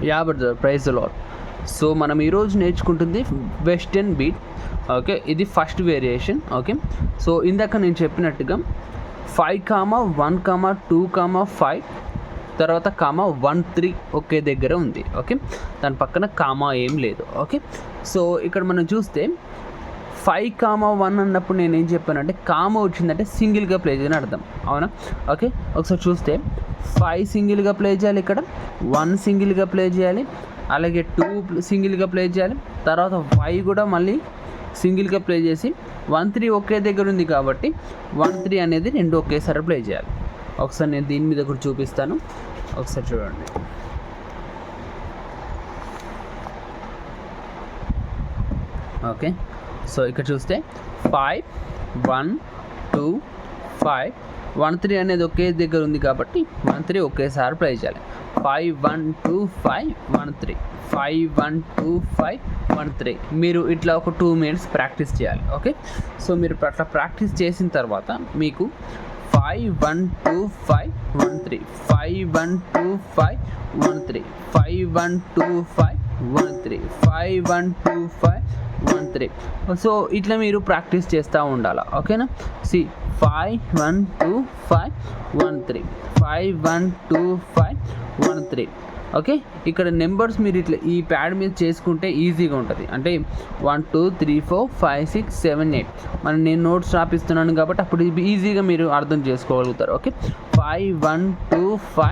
Yeah brother, praise the lord. So మనం ఈరోజు నేర్చుకుంటుంది వెస్టర్న్ బీట్. ఓకే, ఇది ఫస్ట్ వేరియేషన్. ఓకే, సో ఇందాక నేను చెప్పినట్టుగా 5, 1, 2, 5 తర్వాత 1, 3 ఒకే దగ్గర ఉంది. ఓకే, దాని పక్కన కామా ఏం లేదు. ఓకే, సో ఇక్కడ మనం చూస్తే 5, 1 అన్నప్పుడు నేను ఏం చెప్పానంటే కామా వచ్చిందంటే సింగిల్గా ప్లే చేయని అర్థం, అవునా? ఓకే, ఒకసారి చూస్తే 5 సింగిల్గా ప్లే చేయాలి, ఇక్కడ 1 సింగిల్గా ప్లే చేయాలి, అలాగే 2 సింగిల్గా ప్లే చేయాలి, తర్వాత 5 కూడా మళ్ళీ సింగిల్గా ప్లే చేసి 1, 3 ఒకే దగ్గర ఉంది కాబట్టి 1, 3 అనేది రెండు ఒకేసారి ప్లే చేయాలి. ఒకసారి నేను దీని మీద కూడా చూపిస్తాను, ఒకసారి చూడండి. ఓకే, సో ఇక్కడ చూస్తే 5, 1, 2, 5, 1, 3 అనేది ఒకే దగ్గర ఉంది కాబట్టి 1, 3 ఒకేసారి ప్లే చేయాలి. 5, 1, 2, 5, 1, 3, 5, 1, 2, 5, 1, 3. మీరు ఇట్లా ఒక 2 minutes ప్రాక్టీస్ చేయాలి. ఓకే, సో మీరు అట్లా ప్రాక్టీస్ చేసిన తర్వాత మీకు 5, 1, 2, 5, 1, 3, 5, 1, 2, 5, 1, 3, 5, 1, 2, 5, 1, 3, 5, 1, 2, 5, 1, 3. సో ఇట్లా మీరు ప్రాక్టీస్ చేస్తూ ఉండాలి. ఓకేనా? 5, 1, 2, 5, 1, 3, 5, 1, 2, 5, 1, 3. ఓకే, ఇక్కడ నెంబర్స్ మీరు ఇట్లా ఈ ప్యాడ్ మీద చేసుకుంటే ఈజీగా ఉంటుంది. అంటే 1, 2, 3, 4, 5, 6, 7, 8 నేను నోట్స్ రాపిస్తున్నాను కాబట్టి అప్పుడు ఈజీగా మీరు అర్థం చేసుకోగలుగుతారు. ఓకే, 5, 1, 2, 5